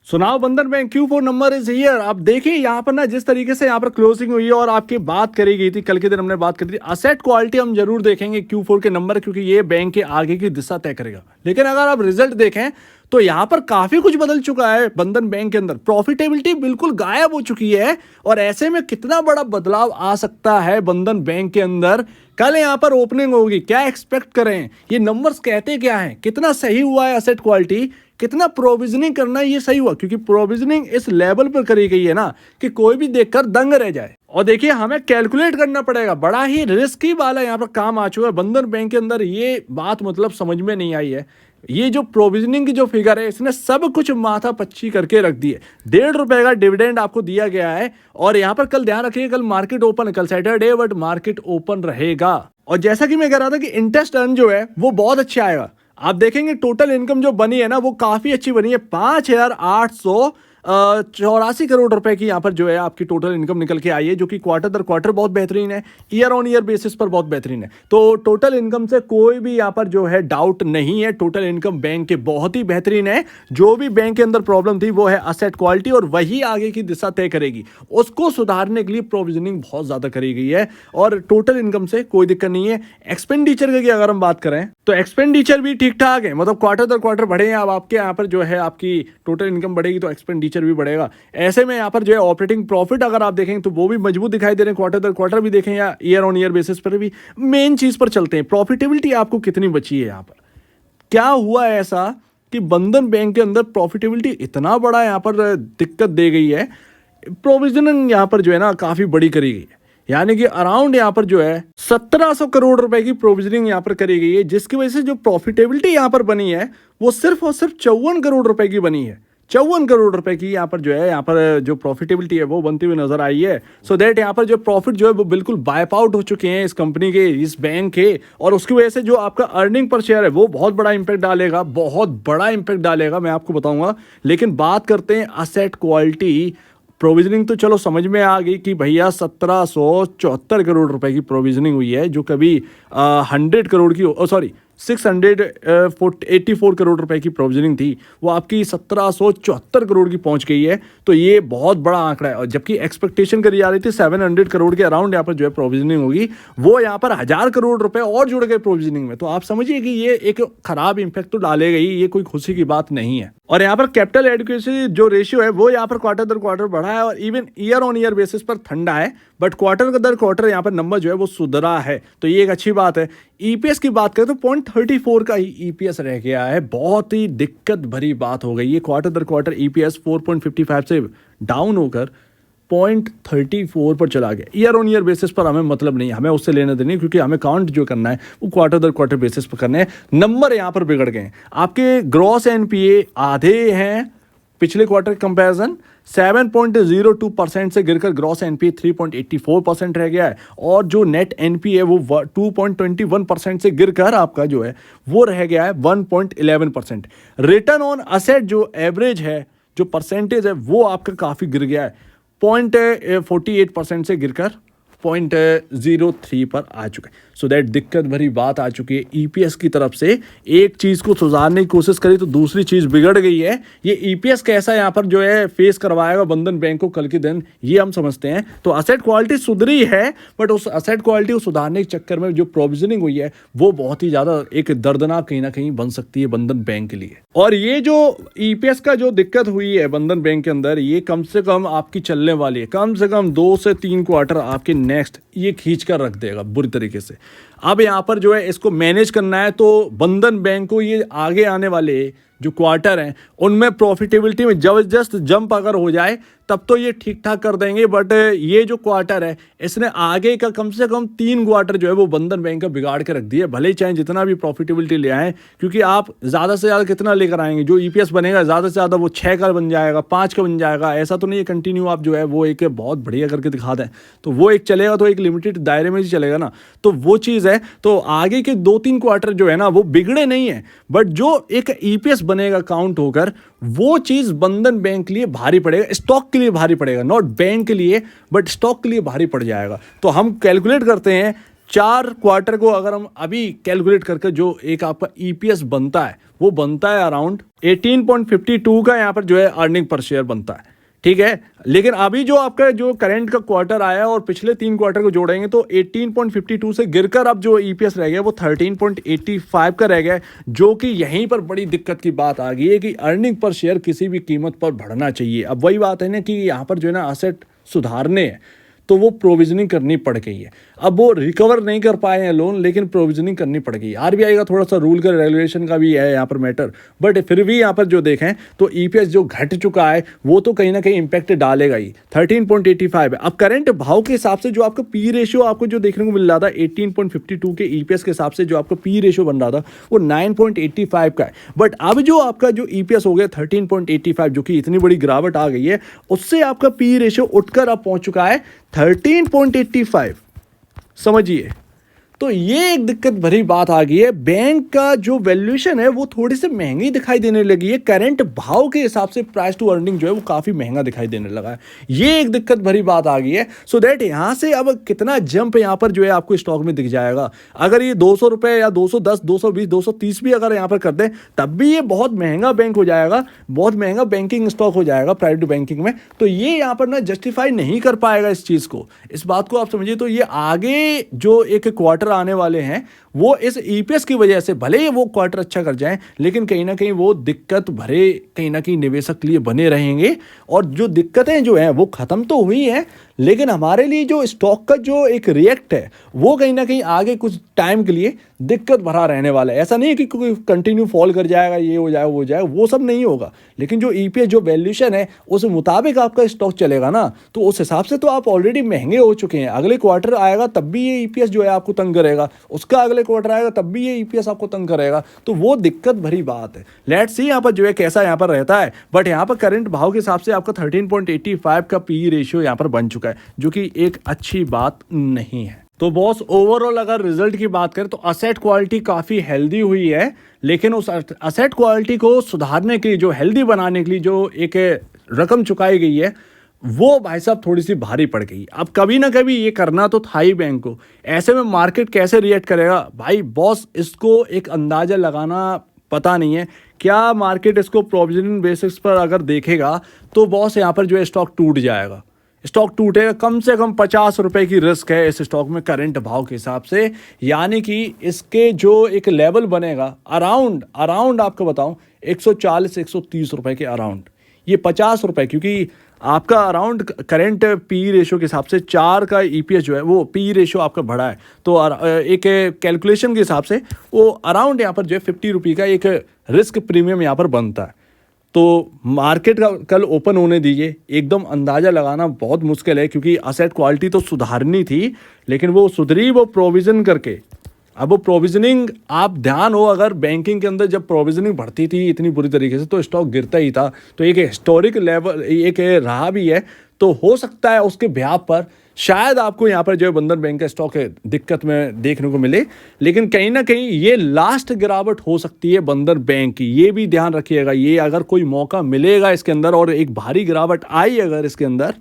So now बंधन bank Q4 number is here. आप देखिए यहाँ पर ना जिस तरीके से यहाँ पर क्लोजिंग हुई है और आपकी बात करी गई थी, कल के दिन हमने बात करी थी, असेट क्वालिटी हम जरूर देखेंगे Q4 के नंबर, क्योंकि ये बैंक के आगे की दिशा तय करेगा। लेकिन अगर आप रिजल्ट देखें तो यहाँ पर काफी कुछ बदल चुका है बंधन बैंक के अंदर। प्रॉफिटेबिलिटी बिल्कुल गायब हो चुकी है और ऐसे में कितना बड़ा बदलाव आ सकता है बंधन बैंक के अंदर। कल यहाँ पर ओपनिंग होगी, क्या एक्सपेक्ट करें, ये नंबर्स कहते क्या हैं, कितना सही हुआ है असेट क्वालिटी, कितना प्रोविजनिंग करना ये सही हुआ, क्योंकि प्रोविजनिंग इस लेवल पर करी गई है ना कि कोई भी देखकर दंग रह जाए। और देखिए हमें कैलकुलेट करना पड़ेगा, बड़ा ही रिस्की वाला यहाँ पर काम आ चुका है बंधन बैंक के अंदर। ये बात मतलब समझ में नहीं आई है। ये जो प्रोविजनिंग की जो फिगर है इसने सब कुछ माथा पच्ची करके रख दी है। ₹1.5 का डिविडेंड आपको दिया गया है और यहाँ पर कल ध्यान रखिए, कल मार्केट ओपन है, कल सैटरडे, बट मार्केट ओपन रहेगा। और जैसा कि मैं कह रहा था कि इंटरेस्ट अर्न जो है वो बहुत अच्छा आएगा। आप देखेंगे टोटल इनकम जो बनी है ना वो काफी अच्छी बनी है। 5,884 करोड़ रुपए की यहाँ पर जो है आपकी टोटल इनकम निकल के आई है, जो कि क्वार्टर दर क्वार्टर बहुत बेहतरीन है, ईयर ऑन ईयर बेसिस पर बहुत बेहतरीन है। तो टोटल इनकम से कोई भी यहाँ पर जो है डाउट नहीं है, टोटल इनकम बैंक के बहुत ही बेहतरीन है। जो भी बैंक के अंदर प्रॉब्लम थी वो है असेट क्वालिटी और वही आगे की दिशा तय करेगी। उसको सुधारने के लिए प्रोविजनिंग बहुत ज्यादा करी गई है और टोटल इनकम से कोई दिक्कत नहीं है। एक्सपेंडिचर की अगर हम बात करें तो एक्सपेंडिचर भी ठीक ठाक है, मतलब क्वार्टर दर क्वार्टर बढ़े हैं। अब आपके यहाँ पर जो है आपकी टोटल इनकम बढ़ेगी तो एक्सपेंडिचर भी बढ़ेगा। ऐसे में यहाँ पर जो है ऑपरेटिंग प्रॉफिट अगर आप देखेंगे तो वो भी मजबूत दिखाई दे रहे हैं, क्वार्टर दर क्वार्टर भी देखें या ईयर ऑन ईयर बेसिस पर भी। मेन चीज पर चलते हैं, प्रॉफिटेबिलिटी आपको कितनी बची है। यहाँ पर क्या हुआ है ऐसा कि बंधन बैंक के अंदर प्रॉफिटेबिलिटी इतना बड़ा यहाँ पर दिक्कत दे गई है, प्रोविजनिंग यहाँ पर जो है ना काफी बड़ी करी गई है, यानी कि अराउंड यहाँ पर जो है 1700 करोड़ रुपए की प्रोविजनिंग यहाँ पर करी गई है, जिसकी वजह से जो प्रॉफिटेबिलिटी यहाँ पर बनी है वो सिर्फ और सिर्फ 54 करोड़ रुपए की बनी है। 54 करोड़ रुपए की यहाँ पर जो है यहाँ पर जो प्रॉफिटेबिलिटी है वो बनती हुई नजर आई है। सो दैट यहाँ पर जो प्रॉफिट जो है वो बिल्कुल वाइप आउट हो चुके हैं इस कंपनी के, इस बैंक के, और उसकी वजह से जो आपका अर्निंग पर शेयर है वो बहुत बड़ा इंपैक्ट डालेगा, बहुत बड़ा इंपैक्ट डालेगा, मैं आपको बताऊंगा। लेकिन बात करते हैं असेट क्वालिटी। प्रोविजनिंग तो चलो समझ में आ गई कि भैया 1774 करोड़ रुपए की प्रोविजनिंग हुई है, जो कभी 100 करोड़ की, सॉरी 684 करोड़ रुपए की प्रोविजनिंग थी, वो आपकी 1774 करोड़ की पहुंच गई है। तो ये बहुत बड़ा आंकड़ा है। और जबकि एक्सपेक्टेशन करी जा रही थी 700 करोड़ के अराउंड यहाँ पर जो है प्रोविजनिंग होगी, वो यहाँ पर 1000 करोड़ रुपए और जुड़ गए प्रोविजनिंग में। तो आप समझिए कि ये एक खराब इंपैक्ट तो डालेगा ही, ये कोई खुशी की बात नहीं है। और यहाँ पर कैपिटल एडिक्वेसी जो रेशियो है वो यहाँ पर क्वार्टर दर क्वार्टर बढ़ा है और even year on year basis पर ठंडा है, बट क्वार्टर दर क्वार्टर यहाँ पर नंबर जो है वो सुधरा है, तो ये एक अच्छी बात है। ईपीएस की बात करें तो 0.34 का ही ईपीएस रह गया है, बहुत ही दिक्कत भरी बात हो गई है। क्वार्टर दर क्वार्टर ईपीएस 4.55 से डाउन होकर 0.34 पर चला गया। ईयर ऑन ईयर बेसिस पर हमें मतलब नहीं, हमें उससे लेना देना, क्योंकि हमें काउंट जो करना है वो क्वार्टर दर क्वार्टर बेसिस पर करना है। नंबर यहाँ पर बिगड़ गए हैं। आपके ग्रॉस एनपीए आधे हैं पिछले क्वार्टर कंपैरिजन, 7.02% से गिरकर ग्रॉस एनपीए 3.84% रह गया है, और जो नेट एनपीए वो 2.21% से गिरकर आपका जो है वो रह गया है 1.11%। रिटर्न ऑन असेट जो एवरेज है, जो परसेंटेज है, वो आपका काफी गिर गया है, 0.48% से गिरकर 0.03 पर आ चुका है। सो दैट दिक्कत भरी बात आ चुकी है। ईपीएस की तरफ से एक चीज को सुधारने की कोशिश करी तो दूसरी चीज बिगड़ गई है। ये ईपीएस कैसा यहाँ पर जो है फेस करवाएगा बंधन बैंक को कल के दिन, ये हम समझते हैं। तो असेट क्वालिटी सुधरी है, बट उस असेट क्वालिटी को सुधारने के चक्कर में जो प्रोविजनिंग हुई है वो बहुत ही ज्यादा एक दर्दनाक कहीं ना कहीं बन सकती है बंधन बैंक के लिए। और ये जो ईपीएस का जो दिक्कत हुई है बंधन बैंक के अंदर, ये कम से कम आपकी चलने वाली है, कम से कम 2 से 3 क्वार्टर आपके नेक्स्ट ये खींच कर रख देगा बुरी तरीके से। अब यहाँ पर जो है इसको मैनेज करना है, तो बंधन बैंक को ये आगे आने वाले जो क्वार्टर हैं उनमें प्रॉफिटेबिलिटी में जबरदस्त जंप अगर हो जाए तब तो ये ठीक ठाक कर देंगे। बट ये जो क्वार्टर है इसने आगे का कम से कम 3 क्वार्टर जो है वो बंधन बैंक का बिगाड़ के रख दिए। भले ही चाहे जितना भी प्रॉफिटेबिलिटी ले आए, क्योंकि आप ज़्यादा से ज़्यादा कितना लेकर आएंगे, जो ईपीएस बनेगा ज़्यादा से ज़्यादा वो 6 का बन जाएगा, 5 का बन जाएगा, ऐसा तो नहीं है कंटिन्यू आप जो है वो एक बहुत बढ़िया करके दिखा दें। तो वो एक चलेगा तो एक लिमिटेड दायरे में ही चलेगा ना, तो वो चीज़ है। तो आगे के 2-3 क्वार्टर जो है ना वो बिगड़े नहीं है, बट जो एक ईपीएस बनेगा काउंट होकर, वो चीज बंधन बैंक के लिए भारी पड़ेगा, स्टॉक के लिए भारी पड़ेगा, नॉट बैंक के लिए बट स्टॉक के लिए भारी पड़ जाएगा। तो हम कैलकुलेट करते हैं 4 क्वार्टर को अगर हम अभी कैलकुलेट करके जो एक आपका ईपीएस बनता है वो बनता है अराउंड 18.52 का यहाँ पर जो है अर्निंग पर शेयर बनता है, ठीक है। लेकिन अभी जो आपका जो करंट का क्वार्टर आया और पिछले 3 क्वार्टर को जोड़ेंगे तो 18.52 से गिरकर अब जो ईपीएस रह गया वो 13.85 का रह गया, जो कि यहीं पर बड़ी दिक्कत की बात आ गई है कि अर्निंग पर शेयर किसी भी कीमत पर बढ़ना चाहिए। अब वही बात है ना कि यहाँ पर जो है ना असेट सुधारने हैं तो वो प्रोविजनिंग करनी पड़ गई है। अब वो रिकवर नहीं कर पाए हैं लोन, लेकिन प्रोविजनिंग करनी पड़ गई। आरबीआई का थोड़ा सा रूल का रेगुलेशन का भी है यहाँ पर मैटर, बट फिर भी यहाँ पर जो देखें तो ईपीएस जो घट चुका है वो तो कहीं ना कहीं इंपैक्ट डालेगा ही। 13.85 है। अब करंट भाव के हिसाब से जो आपका पी रेशियो आपको जो देखने को मिल रहा था 18.52 के ईपीएस के हिसाब से जो आपका पी रेशियो बन रहा था वो 9.85 का है। बट अब जो आपका जो ईपीएस हो गया 13.85, जो कि इतनी बड़ी गिरावट आ गई है, उससे आपका पी रेशियो उठकर अब पहुंच चुका है 13.85। समझिए, तो ये एक दिक्कत भरी बात आ गई है। बैंक का जो वैल्यूएशन है वो थोड़ी सी महंगी दिखाई देने लगी है। करंट भाव के हिसाब से प्राइस टू अर्निंग जो है वो काफ़ी महंगा दिखाई देने लगा है। ये एक दिक्कत भरी बात आ गई है। सो दैट यहाँ से अब कितना जंप यहाँ पर जो है आपको स्टॉक में दिख जाएगा। अगर ये 200 रुपये या 210, 220, 230 भी अगर यहाँ पर कर दें तब भी ये बहुत महंगा बैंक हो जाएगा, बहुत महंगा बैंकिंग स्टॉक हो जाएगा प्राइवेट बैंकिंग में। तो ये यहाँ पर ना जस्टिफाई नहीं कर पाएगा इस चीज़ को। इस बात को आप समझिए। तो ये आगे जो एक क्वार्टर आने वाले हैं वो इस ईपीएस की वजह से, भले ही वो क्वार्टर अच्छा कर जाएं, लेकिन कहीं ना कहीं वो दिक्कत भरे कहीं ना कहीं निवेशक के लिए बने रहेंगे। और जो दिक्कतें जो हैं वो खत्म तो हुई हैं, लेकिन हमारे लिए जो स्टॉक का जो एक रिएक्ट है वो कहीं ना कहीं आगे कुछ टाइम के लिए दिक्कत भरा रहने वाला है। ऐसा नहीं है कि कोई कंटिन्यू फॉल कर जाएगा, ये हो जाएगा, वो हो जाएगा, वो सब नहीं होगा। लेकिन जो ईपीएस जो वैल्यूएशन है उस मुताबिक आपका स्टॉक चलेगा ना, तो उस हिसाब से तो आप ऑलरेडी महंगे हो चुके हैं। अगले क्वार्टर आएगा तब भी ये ईपीएस जो है आपको तंग करेगा, उसका अगले क्वार्टर आएगा तब भी ये ईपीएस आपको तंग करेगा। तो वो दिक्कत भरी बात है। लेट्स सी यहाँ पर जो है कैसा यहाँ पर रहता है। बट यहाँ पर करंट भाव के हिसाब से आपका 13.85 का पी रेशियो यहाँ पर बन चुका है, जो कि एक अच्छी बात नहीं है। तो बॉस ओवरऑल अगर रिजल्ट की बात करें तो असेट क्वालिटी काफ़ी हेल्दी हुई है, लेकिन उस असेट क्वालिटी को सुधारने के लिए, जो हेल्दी बनाने के लिए जो एक रकम चुकाई गई है वो भाई साहब थोड़ी सी भारी पड़ गई। अब कभी ना कभी ये करना तो था ही बैंक को। ऐसे में मार्केट कैसे रिएक्ट करेगा भाई बॉस, इसको एक अंदाज़ा लगाना पता नहीं है। क्या मार्केट इसको प्रोविजनिंग बेसिस पर अगर देखेगा तो बॉस यहाँ पर जो है स्टॉक टूट जाएगा। स्टॉक टूटेगा, कम से कम 50 रुपए की रिस्क है इस स्टॉक में करंट भाव के हिसाब से। यानी कि इसके जो एक लेवल बनेगा अराउंड आपको बताऊं 140-130 रुपए के अराउंड। ये 50 रुपए, क्योंकि आपका अराउंड करंट पी रेशियो के हिसाब से 4 का ईपीएस जो है वो पी रेशियो आपका बढ़ा है, तो एक कैलकुलेशन के हिसाब से वो अराउंड यहाँ पर जो है 50 रुपये का एक रिस्क प्रीमियम यहाँ पर बनता है। तो मार्केट का कल ओपन होने दीजिए, एकदम अंदाज़ा लगाना बहुत मुश्किल है, क्योंकि असेट क्वालिटी तो सुधारनी थी लेकिन वो सुधरी वो प्रोविज़न करके। अब वो प्रोविजनिंग आप ध्यान हो, अगर बैंकिंग के अंदर जब प्रोविजनिंग बढ़ती थी इतनी बुरी तरीके से तो स्टॉक गिरता ही था। तो एक हिस्टोरिक लेवल एक रहा भी है, तो हो सकता है उसके ब्याह पर शायद आपको यहाँ पर जो है बंधन बैंक का स्टॉक है दिक्कत में देखने को मिले। लेकिन कहीं ना कहीं ये लास्ट गिरावट हो सकती है बंधन बैंक की, ये भी ध्यान रखिएगा। ये अगर कोई मौका मिलेगा इसके अंदर और एक भारी गिरावट आई अगर इसके अंदर,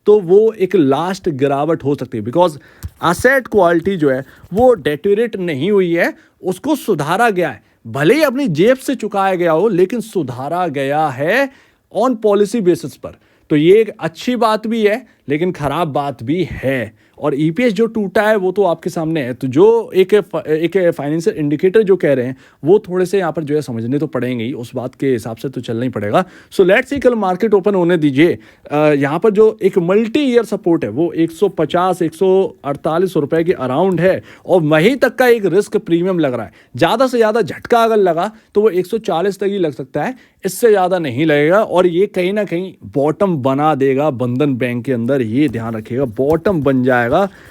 तो वो एक लास्ट गिरावट हो सकती है। बिकॉज असेट क्वालिटी जो है वो डेटोरेट नहीं हुई है, उसको सुधारा गया है। भले ही अपनी जेब से चुकाया गया हो, लेकिन सुधारा गया है ऑन पॉलिसी बेसिस पर। तो ये एक अच्छी बात भी है लेकिन खराब बात भी है। और ईपीएस जो टूटा है वो तो आपके सामने है। तो जो एक फाइनेंशियल इंडिकेटर जो कह रहे हैं वो थोड़े से यहाँ पर जो है समझने तो पड़ेंगे ही, उस बात के हिसाब से तो चलना ही पड़ेगा। सो लेट्स सी, कल मार्केट ओपन होने दीजिए। यहाँ पर जो एक मल्टी ईयर सपोर्ट है वो 150-148 रुपए के अराउंड है, और वहीं तक का एक रिस्क प्रीमियम लग रहा है। ज़्यादा से ज़्यादा झटका अगर लगा तो वो 140 तक ही लग सकता है, इससे ज़्यादा नहीं लगेगा। और ये कहीं ना कहीं बॉटम बना देगा बंधन बैंक के अंदर, ये ध्यान रखिएगा, बॉटम बन जाएगा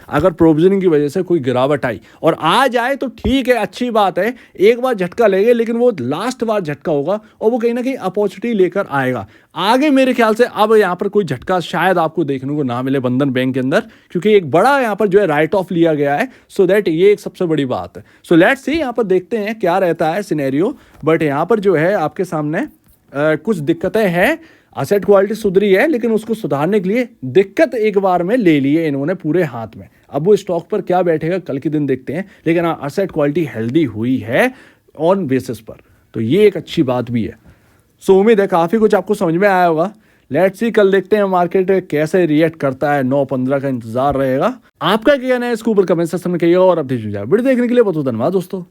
अगर प्रोविजनिंग की वजह से कोई गिरावट आई। और आ जाए तो ठीक है, अच्छी बात है, एक बार झटका लेंगे लेकिन वो लास्ट बार झटका होगा और वो कहीं ना कहीं अपॉर्चुनिटी लेकर आएगा। आगे मेरे ख्याल से अब यहाँ पर कोई झटका शायद आपको देखने को ना मिले बंधन बैंक के अंदर, क्योंकि एक बड़ा यहाँ पर जो है राइट ऑफ लिया गया है। सो दैट ये एक सबसे बड़ी बात है। सो लेट्स सी, यहाँ पर देखते हैं क्या रहता है सिनेरियो। बट यहाँ पर जो है आपके सामने कुछ दिक्कतें हैं। असेट क्वालिटी सुधरी है लेकिन उसको सुधारने के लिए दिक्कत एक बार में ले लिए इन्होंने पूरे हाथ में। अब वो स्टॉक पर क्या बैठेगा कल के दिन देखते हैं, लेकिन हाँ असेट क्वालिटी हेल्दी हुई है ऑन बेसिस पर, तो ये एक अच्छी बात भी है। सो उम्मीद है काफ़ी कुछ आपको समझ में आया होगा। लेट्स सी कल देखते हैं मार्केट कैसे रिएक्ट करता है, 9:15 का इंतजार रहेगा। आपका क्या कहना है इसके ऊपर कमेंट सेक्शन में कहिए और अपडेट वीडियो देखने के लिए बहुत बहुत धन्यवाद दोस्तों।